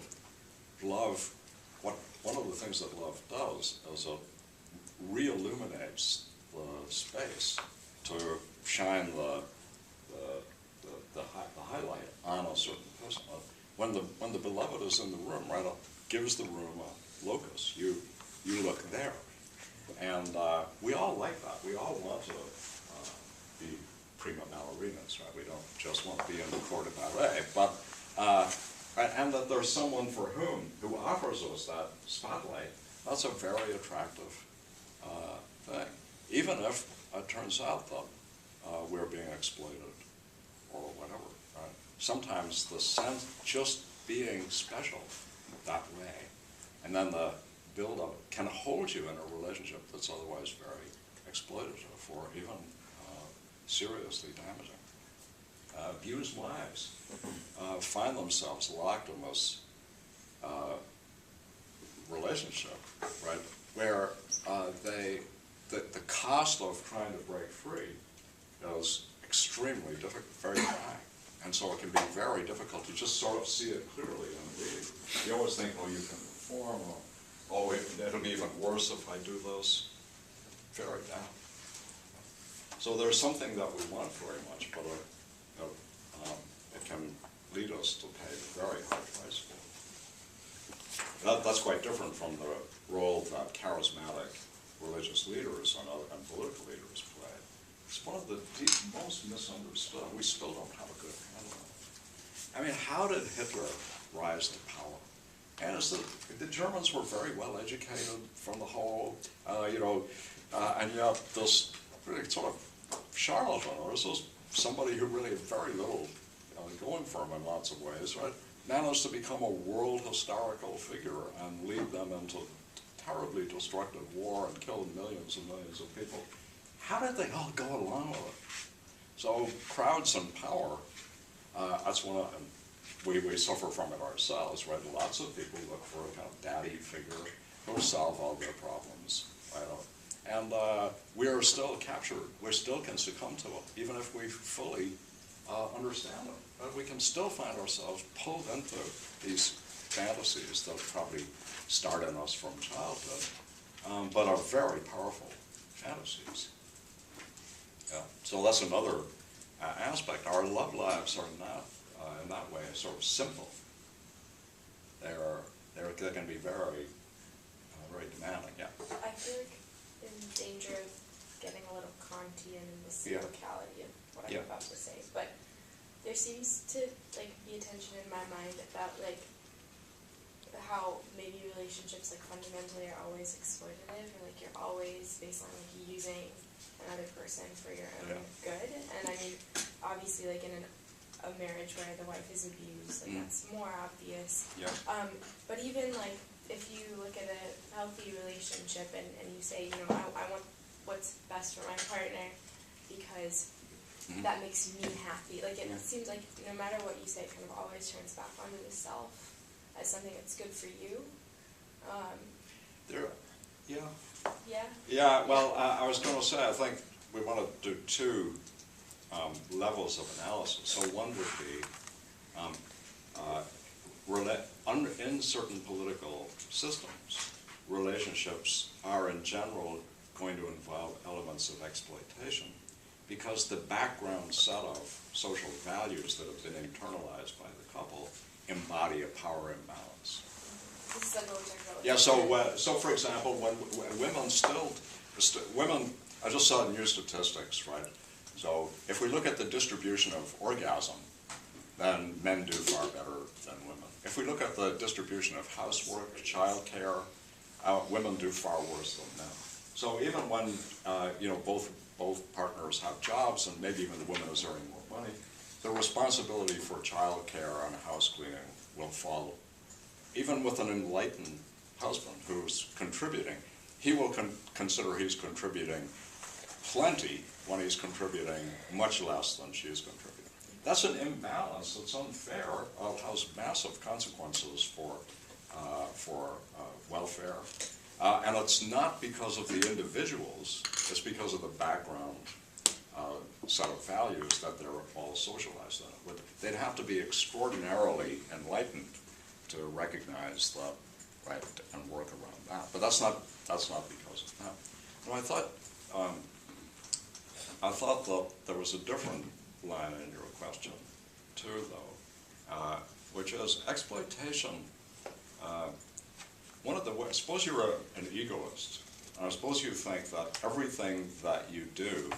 love, one of the things that love does is it re-illuminates the space to shine the highlight on a certain person. When the beloved is in the room, right, it gives the room a locus. You look there. And we all like that. We all want to be prima ballerinas, right? We don't just want to be in the corps de ballet, but and that there's someone for who offers us that spotlight. That's a very attractive thing, even if it turns out that we're being exploited or whatever. Right? Sometimes the sense just being special that way, and then the build-up can hold you in a relationship that's otherwise very exploitative or even seriously damaging. Abused wives find themselves locked in this relationship, right, where the cost of trying to break free is extremely difficult, very high. And so it can be very difficult to just sort of see it clearly and read. You always think, oh, you can reform, or oh, it'll be even worse if I do this. Very down. So there's something that we want very much, but it can lead us to pay a very high price for it. That's quite different from the role that charismatic religious leaders and political leaders play. It's one of the most misunderstood. We still don't have a good handle on it. I mean, how did Hitler rise to power? And it's the Germans were very well educated from the whole, and yet this really sort of charlatan, or this was somebody who really had very little going for him in lots of ways, right? Managed to become a world historical figure and lead them into terribly destructive war and killed millions and millions of people. How did they all go along with it? So crowds and power, that's one of, we suffer from it ourselves, right? Lots of people look for a kind of daddy figure who will solve all their problems, right? And we are still captured. We still can succumb to it, even if we fully understand it. But we can still find ourselves pulled into these fantasies that probably start in us from childhood, but are very powerful fantasies. Yeah. So that's another aspect. Our love lives are not, in that way, sort of simple. They can be very, very demanding. Yeah. I feel like in danger of getting a little Kantian in the cyclicality of what I'm about to say, but there seems to like be a tension in my mind about like how maybe relationships like fundamentally are always exploitative, or like you're always based on like using another person for your own good. And I mean, obviously, like in a marriage where the wife is abused, like that's more obvious. Yeah. But even like if you look at a healthy relationship and you say, I want what's best for my partner because that makes me happy. Like it seems like no matter what you say, it kind of always turns back onto the self as something that's good for you. Yeah, well, I was going to say, I think we want to do two levels of analysis. So one would be, in certain political systems, relationships are in general going to involve elements of exploitation because the background set of social values that have been internalized by the couple embody a power imbalance. This is like what we're talking about. Yeah, so for example, when women, I just saw new statistics, right? So if we look at the distribution of orgasm, then men do far better than women. if we look at the distribution of housework, childcare, women do far worse than men. So even when, both partners have jobs and maybe even the woman is earning more money, the responsibility for childcare and house cleaning will follow. Even with an enlightened husband who's contributing, he will consider he's contributing plenty when he's contributing much less than she's contributing. That's an imbalance that's unfair. It has massive consequences for welfare. And it's not because of the individuals, it's because of the background set of values that they're all socialized in. They'd have to be extraordinarily enlightened to recognize that, right, and work around that. But that's not because of that. And I thought that there was a different line in your question too, though, which is exploitation. One of the ways, suppose you're an egoist, and I suppose you think that everything that you do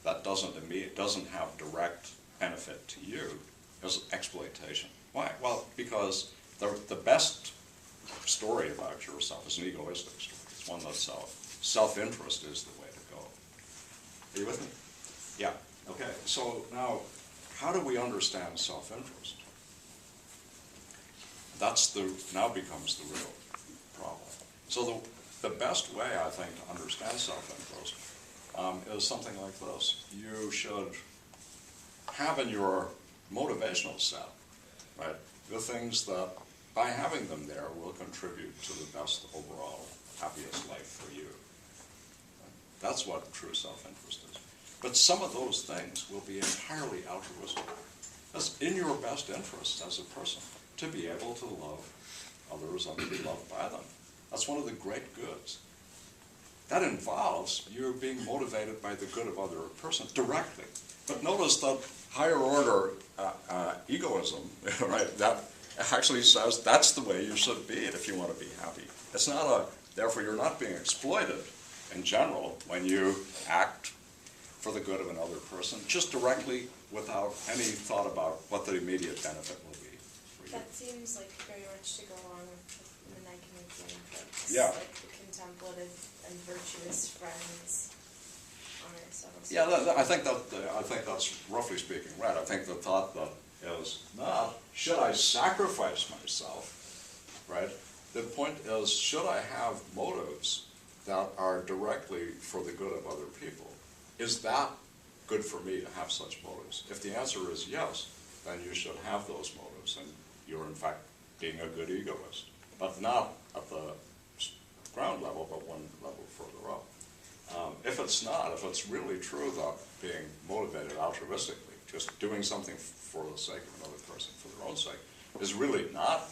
that doesn't have direct benefit to you is exploitation. Why? Well, because the best story about yourself is an egoistic story. It's one that's self-interest is the way to go. Are you with me? Yeah. Okay. So now, how do we understand self-interest? Now becomes the real problem. So the best way, I think, to understand self-interest is something like this. You should have in your motivational set, right, the things that, by having them there, will contribute to the best overall, happiest life for you. That's what true self-interest is. But some of those things will be entirely altruistic. It's in your best interest as a person to be able to love others and to be loved by them. That's one of the great goods. That involves you being motivated by the good of other person directly. But notice that higher order egoism, right, that actually says that's the way you should be if you want to be happy. It's not therefore you're not being exploited in general when you act for the good of another person, just directly without any thought about what the immediate benefit will be for you. That seems like very much to go along with the Nicomachean Ethics, Yeah. like the contemplative and virtuous friends on ourselves. Yeah, I think that's roughly speaking right. I think the thought that is not, should I sacrifice myself, right? The point is, should I have motives that are directly for the good of other people? Is that good for me to have such motives? If the answer is yes, then you should have those motives, and you're in fact being a good egoist, but not at the ground level, but one level further up. If it's not, if it's really true that being motivated altruistically, just doing something for the sake of another person, for their own sake, is really not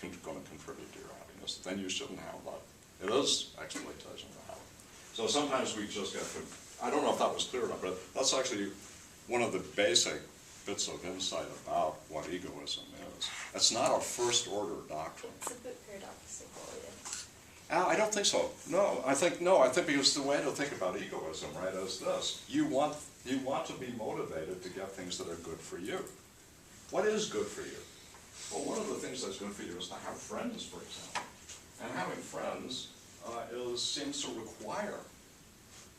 going to contribute to your happiness, then you shouldn't have that. It is exploitation to have it. So sometimes we just get to, I don't know if that was clear enough, but that's actually one of the basic bits of insight about what egoism is. It's not a first-order doctrine. It's a bit paradoxical, yeah. I don't think so. I think because the way to think about egoism, right, is this. You want to be motivated to get things that are good for you. What is good for you? Well, one of the things that's good for you is to have friends, for example. And having friends seems to require,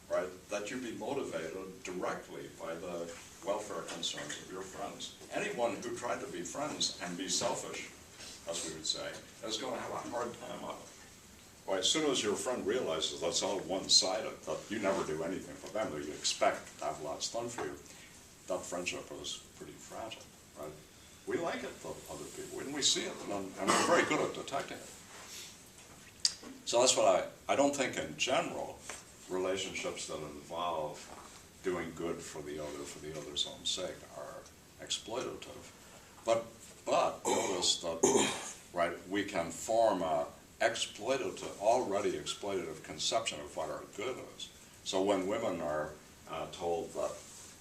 right, that you be motivated directly by the welfare concerns of your friends. Anyone who tried to be friends and be selfish, as we would say, is going to have a hard time on it. Well, as soon as your friend realizes that's all one-sided, that you never do anything for them, that you expect to have lots done for you, that friendship is pretty fragile, right? We like it for other people, and we see it, and we're very good at detecting it. So that's what I don't think in general, relationships that involve doing good for the other's own sake are exploitative. But notice that, right, we can form a already exploitative conception of what our good is. So when women are told that,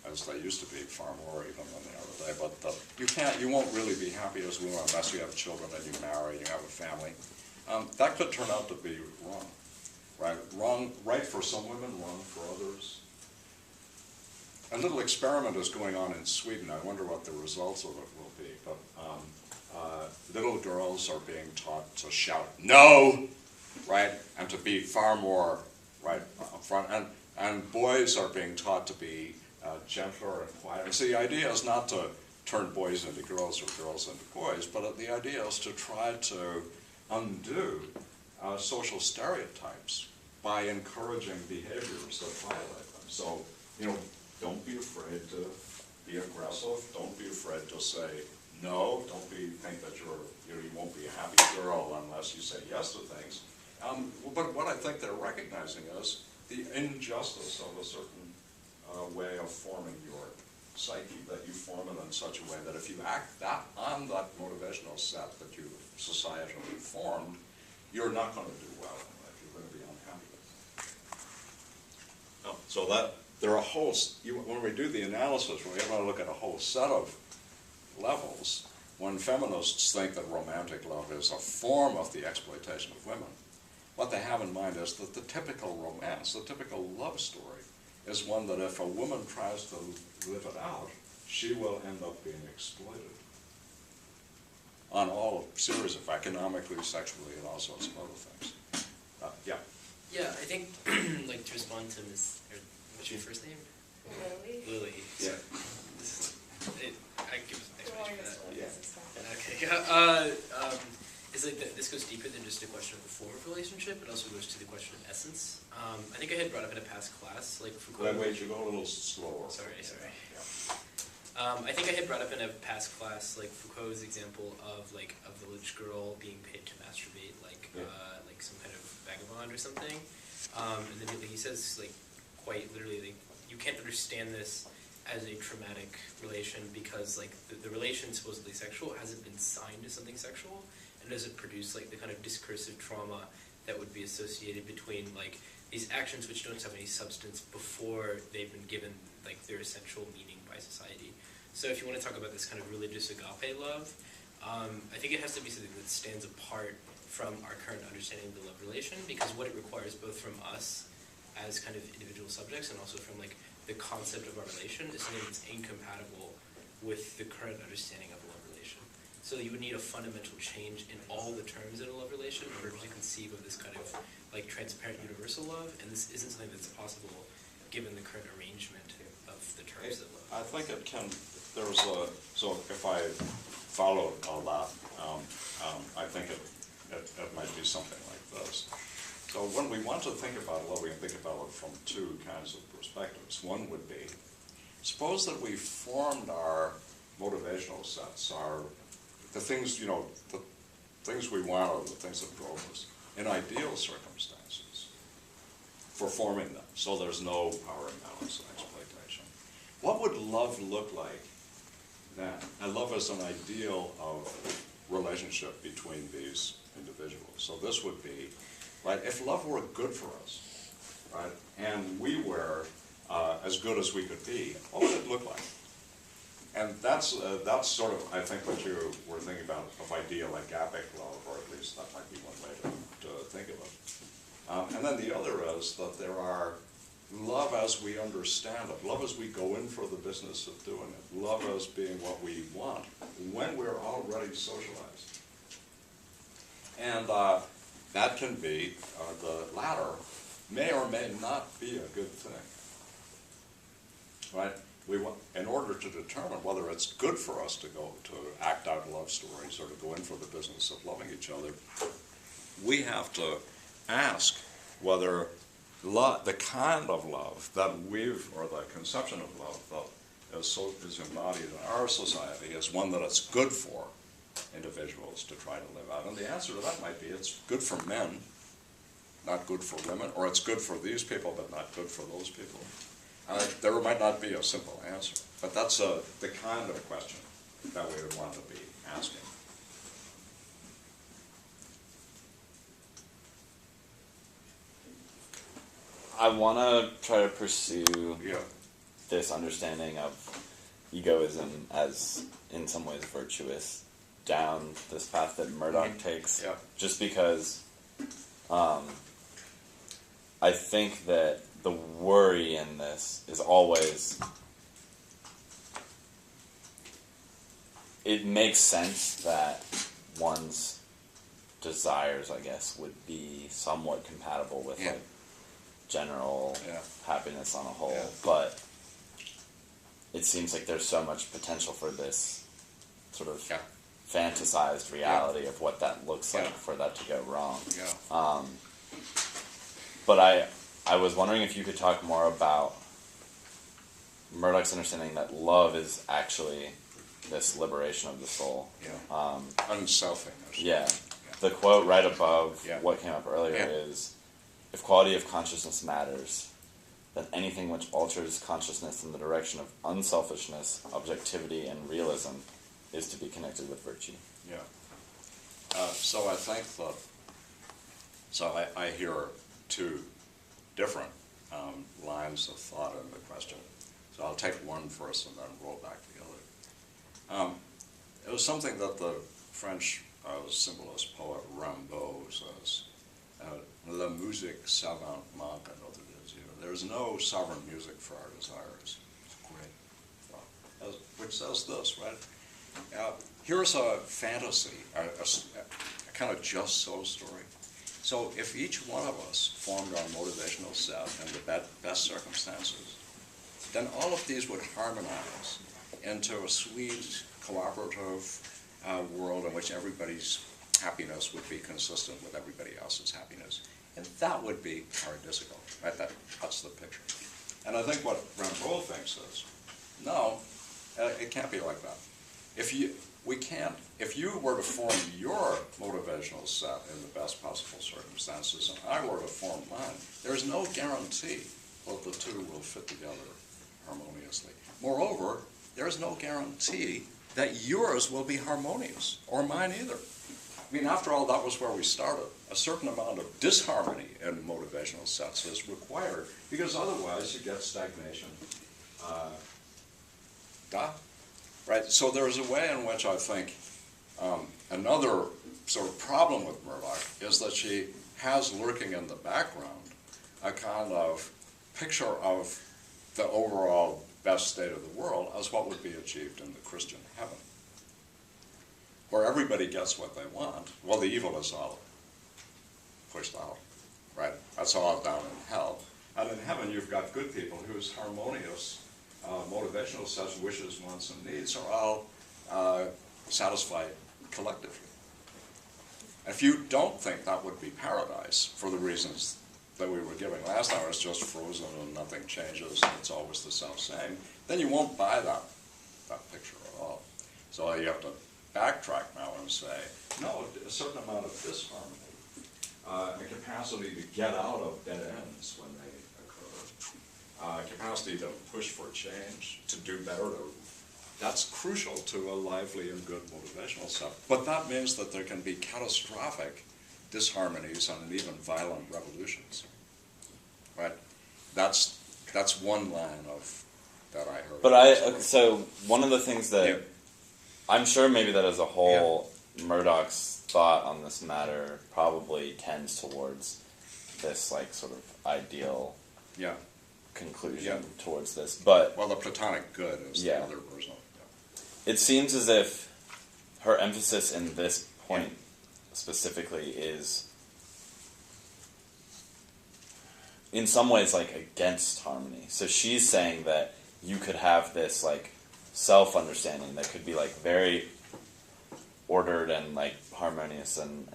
as they used to be far more even than they are today, but that you won't really be happy as a woman unless you have children and you marry and you have a family, that could turn out to be wrong, right? Right for some women, wrong for others. A little experiment is going on in Sweden. I wonder what the results of it will be, but little girls are being taught to shout no, right, and to be far more right up front, and boys are being taught to be gentler and quieter. So the idea is not to turn boys into girls or girls into boys, but the idea is to try to undo social stereotypes by encouraging behaviors that violate them. So, don't be afraid to be aggressive. Don't be afraid to say no. Don't think that you won't be a happy girl unless you say yes to things. But what I think they're recognizing is the injustice of a certain way of forming your psyche, that you form it in such a way that if you act on that motivational set that you've societally formed, you're not going to do well in life. You're going to be unhappy. So that there are a whole, when we do the analysis, we have to look at a whole set of levels. When feminists think that romantic love is a form of the exploitation of women, what they have in mind is that the typical romance, the typical love story, is one that if a woman tries to live it out, she will end up being exploited on all series of economically, sexually, and all sorts of other things. Yeah. Yeah, I think, like, to respond to Ms. What's your first name? Lily? Lily. Yeah. I give an explanation for that. Yeah. Okay. It's like this goes deeper than just a question of the form of relationship. It also goes to the question of essence. I think I had brought up in a past class, like Foucault. Wait, you go a little slower. Sorry. Yeah. I think I had brought up in a past class, like Foucault's example of like a village girl being paid to masturbate, like some kind of vagabond or something. And then he says, like, quite literally, like, you can't understand this as a traumatic relation because, like, the relation supposedly sexual hasn't been signed as something sexual, and doesn't produce, like, the kind of discursive trauma that would be associated between, like, these actions which don't have any substance before they've been given, like, their essential meaning by society. So if you want to talk about this kind of religious agape love, I think it has to be something that stands apart from our current understanding of the love relation, because what it requires both from us as kind of individual subjects and also from, like, the concept of our relation is something that's incompatible with the current understanding of a love relation. So you would need a fundamental change in all the terms in a love relation in order to conceive of this kind of, like, transparent universal love, and this isn't something that's possible given the current arrangement of the terms of love. I think it can, so if I followed all that, I think it might be something like this. So when we want to think about love, we can think about it from two kinds of perspectives. One would be, suppose that we formed our motivational sets, the things, the things we want or the things that drove us, in ideal circumstances for forming them, so there's no power imbalance and exploitation. What would love look like then? And love is an ideal of relationship between these individuals. So this would be, right, if love were good for us, right, and we were as good as we could be, what would it look like? And that's sort of, I think, what you were thinking about of ideal agapic love, or at least that might be one way to think of it. And then the other is that there are love as we understand it, love as we go in for the business of doing it, love as being what we want when we're already socialized. And that can be, the latter may or may not be a good thing, right? In order to determine whether it's good for us to go to act out love stories or to go in for the business of loving each other, we have to ask whether the kind of love that or the conception of love that is embodied in our society is one that it's good for individuals to try to live out. And the answer to that might be it's good for men, not good for women, or it's good for these people but not good for those people. There might not be a simple answer, but that's the kind of question that we would want to be asking. I want to try to pursue this understanding of egoism as, in some ways, virtuous down this path that Murdoch takes, just because I think that the worry in this is always it makes sense that one's desires, I guess, would be somewhat compatible with Yeah. like general Yeah. happiness on a whole, Yeah. but it seems like there's so much potential for this sort of Yeah. fantasized reality of what that looks like Yeah. for that to go wrong. Yeah. But I was wondering if you could talk more about Murdoch's understanding that love is actually this liberation of the soul. Yeah. Unselfingness. Yeah. The quote right above Yeah. what came up earlier Yeah. is, if quality of consciousness matters, then anything which alters consciousness in the direction of unselfishness, objectivity, and realism is to be connected with virtue. Yeah. So I think that, so I hear two different lines of thought in the question. So I'll take one first and then roll back the other. It was something that the French symbolist poet Rimbaud says, la musique savante manque à notre désir. There's no sovereign music for our desires. It's great. Which says this, right? Here's a fantasy, a kind of just so story. So if each one of us formed our motivational set in the best circumstances, then all of these would harmonize into a sweet, cooperative world in which everybody's happiness would be consistent with everybody else's happiness. And that would be paradisical, right? That's the picture. And I think what Rimbaud thinks is, no, it can't be like that. If you were to form your motivational set in the best possible circumstances, and I were to form mine, there's no guarantee that the two will fit together harmoniously. Moreover, there's no guarantee that yours will be harmonious, or mine either. I mean, after all, that was where we started. A certain amount of disharmony in motivational sets is required, because otherwise you get stagnation. Right? So there's a way in which I think another sort of problem with Murdoch is that she has lurking in the background a kind of picture of the overall best state of the world as what would be achieved in the Christian heaven, where everybody gets what they want. Well, the evil is all pushed out, right? That's all down in hell. And in heaven, you've got good people whose harmonious motivational sets, wishes, wants, and needs are all satisfied collectively. If you don't think that would be paradise for the reasons that we were giving last hour, it's just frozen and nothing changes and it's always the self-same, then you won't buy that picture at all. So you have to backtrack now and say, no, a certain amount of disharmony, a capacity to get out of dead ends when they occur, capacity to push for change, to do better, that's crucial to a lively and good motivational self. But that means that there can be catastrophic disharmonies and even violent revolutions, right? That's one line of that I heard. But so one of the things that Yeah. I'm sure maybe that as a whole, Murdoch's thought on this matter probably tends towards this like sort of ideal Yeah. conclusion Yeah. towards this, but Well, the Platonic good is Yeah. the other version of it. it seems as if her emphasis in this point specifically is in some ways like against harmony. So she's saying that you could have this like self-understanding that could be like very ordered and like harmonious and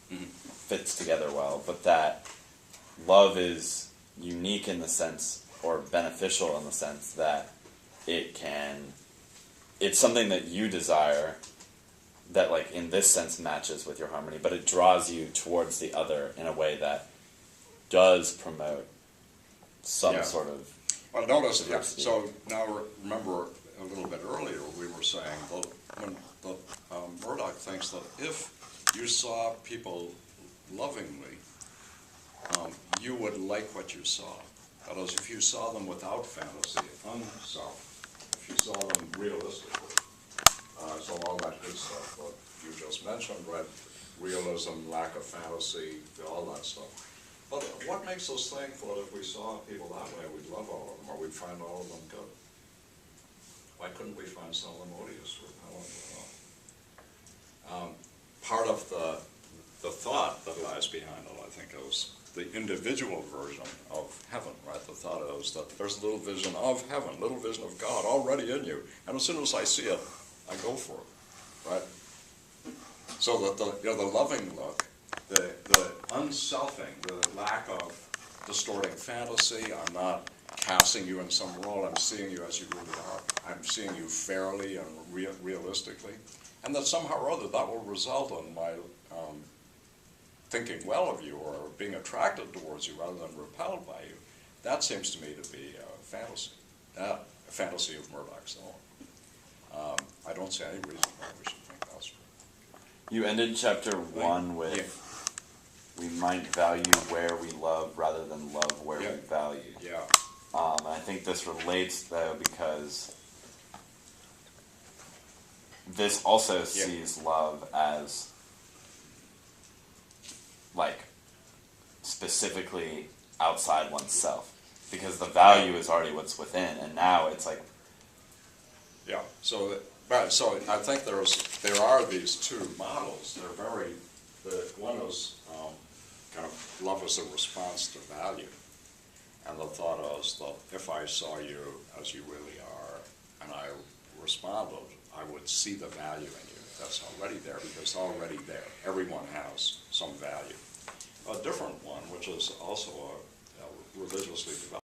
fits together well, but that love is unique in the sense, or beneficial in the sense that it's something that you desire that like in this sense matches with your harmony, but it draws you towards the other in a way that does promote some Yeah. sort of Well, notice, yeah, diversity. so now remember a little bit earlier we were saying that when Murdoch thinks that if you saw people lovingly, you would like what you saw. That is, if you saw them without fantasy, unself, if you saw them realistically, so all that good stuff that you just mentioned, right? Realism, lack of fantasy, all that stuff. But what makes us think that if we saw people that way, we'd love all of them, or we'd find all of them good? Why couldn't we find Salmodius repellent? Part of the thought that lies behind it, I think, is the individual version of heaven, right? The thought is that there's a little vision of heaven, little vision of God already in you, and as soon as I see it, I go for it, right? So that the loving look, the unselfing, the lack of distorting fantasy, I'm not casting you in some role, I'm seeing you as you really are. I'm seeing you fairly and realistically, and that somehow or other that will result in my thinking well of you or being attracted towards you rather than repelled by you. That seems to me to be a fantasy, a fantasy of Murdoch's own. I don't see any reason why we should think that's true. You ended chapter 1 with, yeah. We might value where we love rather than love where we value. Yeah. I think this relates, though, because this also sees love as, like, specifically outside oneself. Because the value is already what's within, and now it's like... Yeah, so I think there are these two models. They're very, one is kind of love as a response to value. And the thought is that if I saw you as you really are, and I responded, I would see the value in you. That's already there, because it's already there. Everyone has some value. A different one, which is also a religiously developed